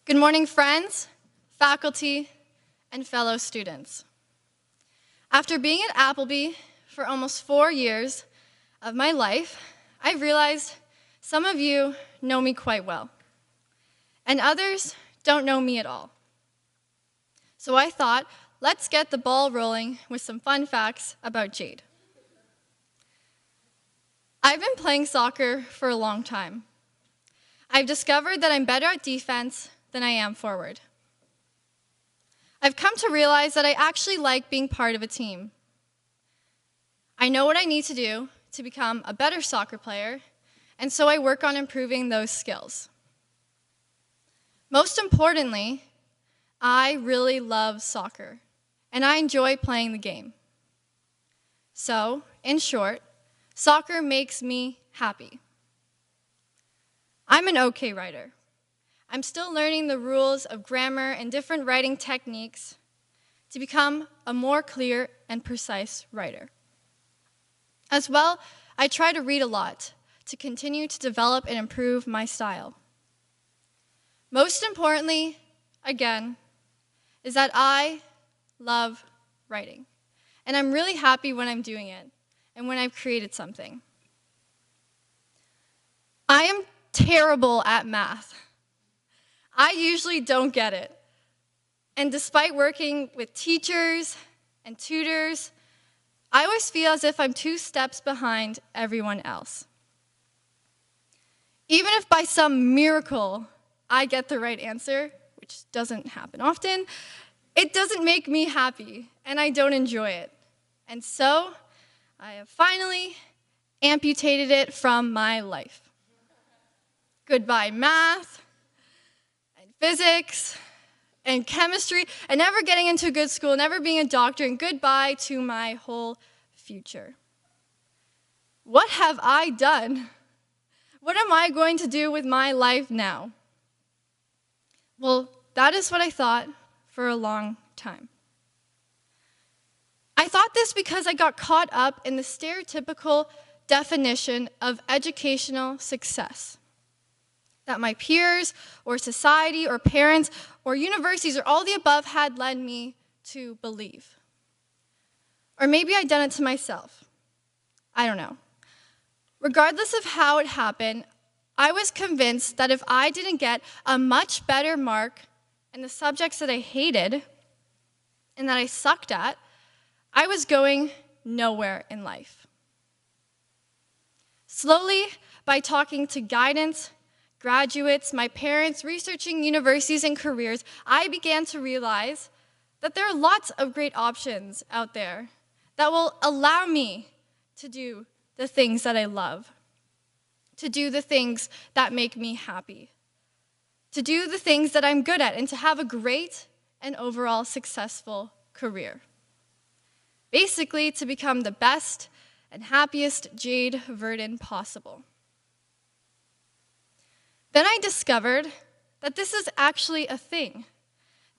Good morning, friends, faculty, and fellow students. After being at Appleby for almost 4 years of my life, I've realized some of you know me quite well, and others don't know me at all. So I thought, let's get the ball rolling with some fun facts about Jade. I've been playing soccer for a long time. I've discovered that I'm better at defense than I am forward. I've come to realize that I actually like being part of a team. I know what I need to do to become a better soccer player, and so I work on improving those skills. Most importantly, I really love soccer, and I enjoy playing the game. So, in short, soccer makes me happy. I'm an okay writer. I'm still learning the rules of grammar and different writing techniques to become a more clear and precise writer. As well, I try to read a lot to continue to develop and improve my style. Most importantly, again, is that I love writing, and I'm really happy when I'm doing it and when I've created something. I am terrible at math. I usually don't get it. And despite working with teachers and tutors, I always feel as if I'm 2 steps behind everyone else. Even if by some miracle I get the right answer, which doesn't happen often, it doesn't make me happy, and I don't enjoy it. And so, I have finally amputated it from my life. Goodbye, math, and physics, and chemistry, and never getting into a good school, never being a doctor, and goodbye to my whole future. What have I done? What am I going to do with my life now? Well, that is what I thought for a long time. I thought this because I got caught up in the stereotypical definition of educational success that my peers or society or parents or universities or all the above had led me to believe. Or maybe I'd done it to myself. I don't know. Regardless of how it happened, I was convinced that if I didn't get a much better mark in the subjects that I hated and that I sucked at, I was going nowhere in life. Slowly, by talking to guidance, graduates, my parents, researching universities and careers, I began to realize that there are lots of great options out there that will allow me to do the things that I love, to do the things that make me happy, to do the things that I'm good at, and to have a great and overall successful career. Basically, to become the best and happiest Jade Verdon possible. Then I discovered that this is actually a thing.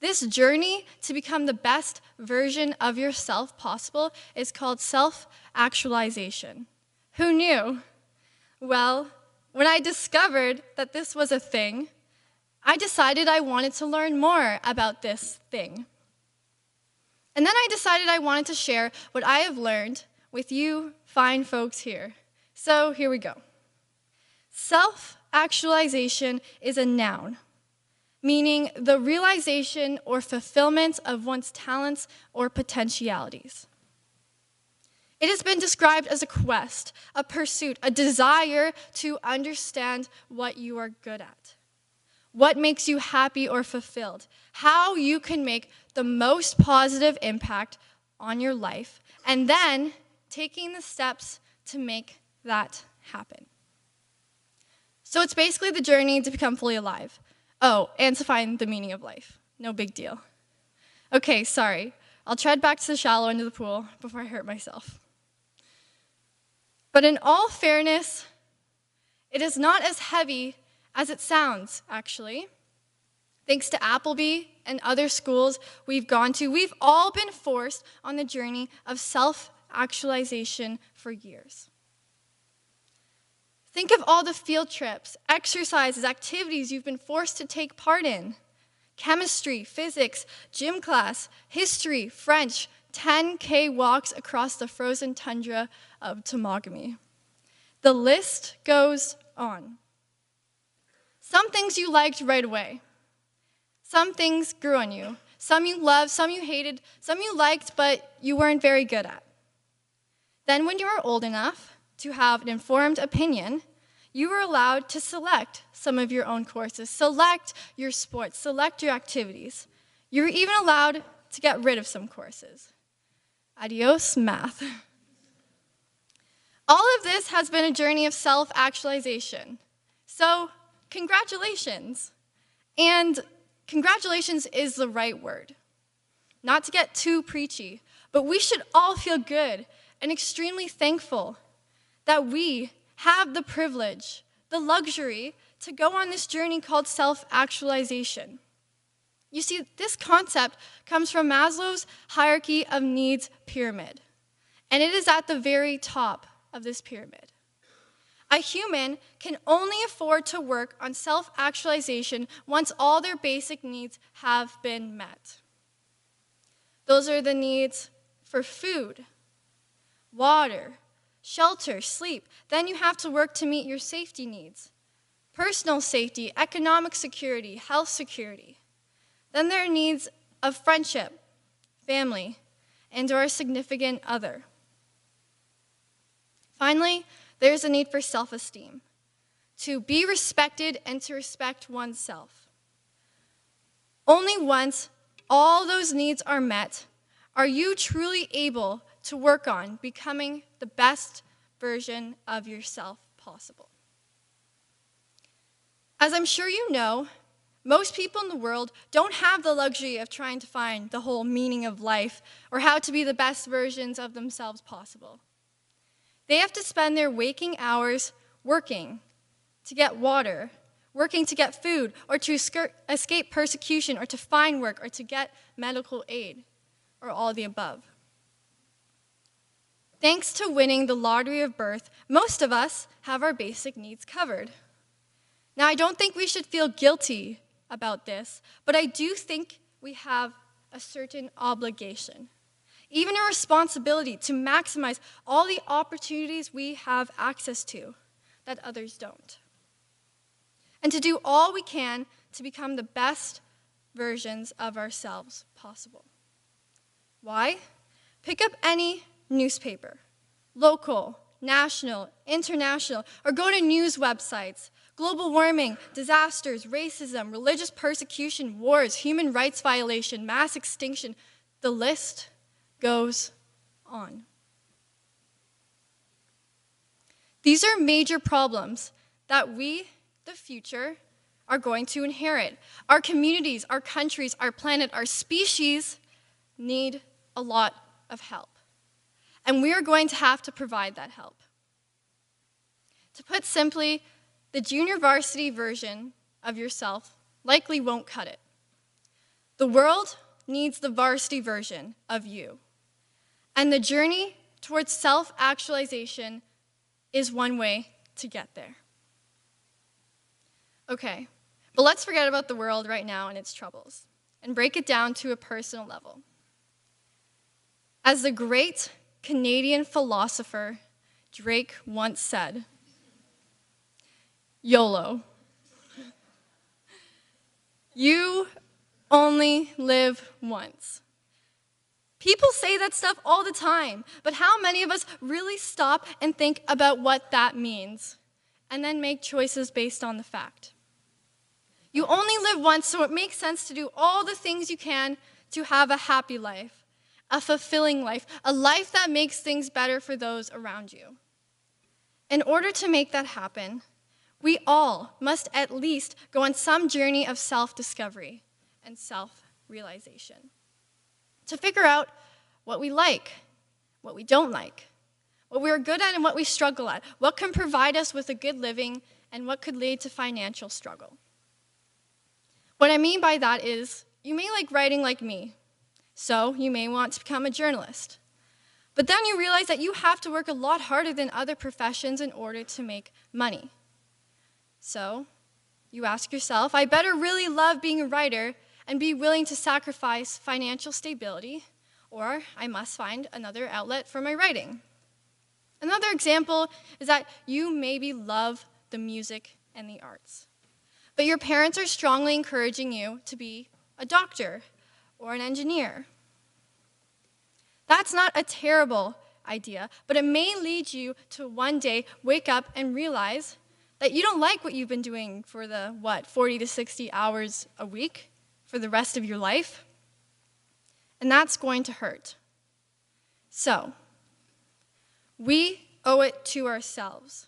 This journey to become the best version of yourself possible is called self-actualization. Who knew? Well, when I discovered that this was a thing, I decided I wanted to learn more about this thing. And then I decided I wanted to share what I have learned with you fine folks here. So here we go. Self-actualization is a noun, meaning the realization or fulfillment of one's talents or potentialities. It has been described as a quest, a pursuit, a desire to understand what you are good at, what makes you happy or fulfilled, how you can make the most positive impact on your life, and then taking the steps to make that happen. So it's basically the journey to become fully alive. Oh, and to find the meaning of life. No big deal. Okay, sorry. I'll tread back to the shallow end of the pool before I hurt myself. But in all fairness, it is not as heavy as it sounds, actually. Thanks to Appleby and other schools we've gone to, we've all been forced on the journey of self-actualization for years. Think of all the field trips, exercises, activities you've been forced to take part in. chemistry, physics, gym class, history, French, 10K walks across the frozen tundra of Temagami. The list goes on. Some things you liked right away. Some things grew on you. Some you loved, some you hated, some you liked, but you weren't very good at. Then when you were old enough to have an informed opinion, you were allowed to select some of your own courses, select your sports, select your activities. You were even allowed to get rid of some courses. Adios, math. All of this has been a journey of self-actualization. So, congratulations. And congratulations is the right word. Not to get too preachy, but we should all feel good and extremely thankful that we have the privilege, the luxury, to go on this journey called self-actualization. You see, this concept comes from Maslow's hierarchy of needs pyramid, and it is at the very top of this pyramid. A human can only afford to work on self-actualization once all their basic needs have been met. Those are the needs for food, water, shelter, sleep. Then you have to work to meet your safety needs. Personal safety, economic security, health security. Then there are needs of friendship, family, and/or a significant other. Finally, there's a need for self-esteem, to be respected and to respect oneself. Only once all those needs are met are you truly able to work on becoming the best version of yourself possible. As I'm sure you know, most people in the world don't have the luxury of trying to find the whole meaning of life or how to be the best versions of themselves possible. They have to spend their waking hours working to get water, working to get food, or to escape persecution, or to find work, or to get medical aid, or all the above. Thanks to winning the lottery of birth, most of us have our basic needs covered. Now, I don't think we should feel guilty about this, but I do think we have a certain obligation, even a responsibility to maximize all the opportunities we have access to that others don't. And to do all we can to become the best versions of ourselves possible. Why? Pick up any newspaper, local, national, international, or go to news websites. Global warming, disasters, racism, religious persecution, wars, human rights violation, mass extinction. The list goes on. These are major problems that we, the future, are going to inherit. Our communities, our countries, our planet, our species need a lot of help. And we are going to have to provide that help. To put simply, the junior varsity version of yourself likely won't cut it. The world needs the varsity version of you. And the journey towards self-actualization is one way to get there. Okay, but let's forget about the world right now and its troubles and break it down to a personal level. As the great Canadian philosopher Drake once said, YOLO. You only live once. People say that stuff all the time, but how many of us really stop and think about what that means and then make choices based on the fact? You only live once, so it makes sense to do all the things you can to have a happy life, a fulfilling life, a life that makes things better for those around you. In order to make that happen, we all must at least go on some journey of self-discovery and self-realization to figure out what we like, what we don't like, what we are good at and what we struggle at, what can provide us with a good living and what could lead to financial struggle. What I mean by that is, you may like writing like me, so you may want to become a journalist. But then you realize that you have to work a lot harder than other professions in order to make money. So you ask yourself, I better really love being a writer, and be willing to sacrifice financial stability, or I must find another outlet for my writing. Another example is that you maybe love the music and the arts, but your parents are strongly encouraging you to be a doctor or an engineer. That's not a terrible idea, but it may lead you to one day wake up and realize that you don't like what you've been doing for the, 40 to 60 hours a week for the rest of your life, and that's going to hurt. So, we owe it to ourselves,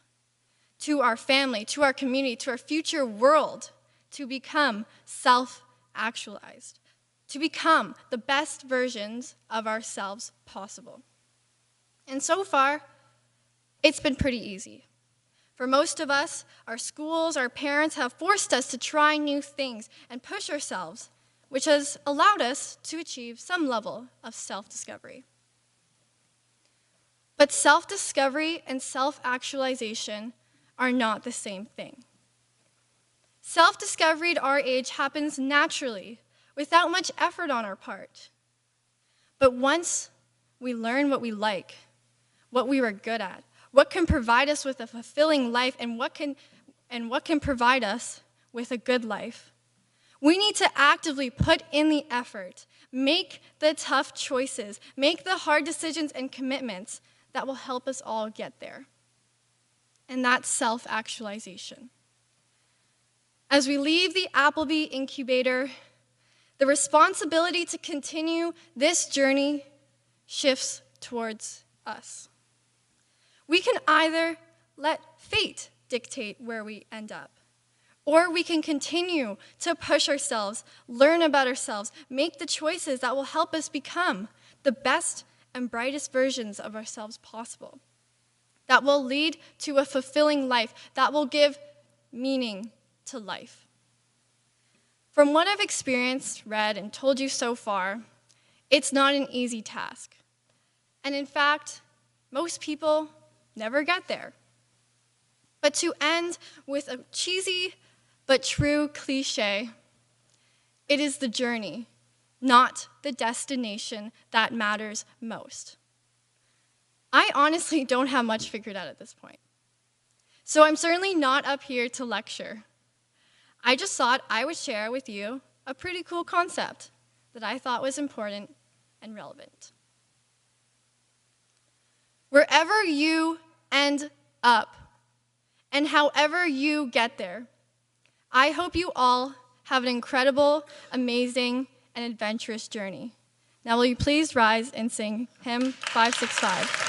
to our family, to our community, to our future world, to become self-actualized, to become the best versions of ourselves possible. And so far, it's been pretty easy. For most of us, our schools, our parents have forced us to try new things and push ourselves, which has allowed us to achieve some level of self-discovery. But self-discovery and self-actualization are not the same thing. Self-discovery at our age happens naturally, without much effort on our part. But once we learn what we like, what we are good at, what can provide us with a fulfilling life, and what can provide us with a good life, we need to actively put in the effort, make the tough choices, make the hard decisions and commitments that will help us all get there. And that's self-actualization. As we leave the Appleby incubator, the responsibility to continue this journey shifts towards us. We can either let fate dictate where we end up, or we can continue to push ourselves, learn about ourselves, make the choices that will help us become the best and brightest versions of ourselves possible, that will lead to a fulfilling life, that will give meaning to life. From what I've experienced, read, and told you so far, it's not an easy task. And in fact, most people never get there. But to end with a cheesy but true cliche, it is the journey, not the destination, that matters most. I honestly don't have much figured out at this point. So I'm certainly not up here to lecture. I just thought I would share with you a pretty cool concept that I thought was important and relevant. Wherever you end up, and however you get there, I hope you all have an incredible, amazing, and adventurous journey. Now will you please rise and sing hymn 565.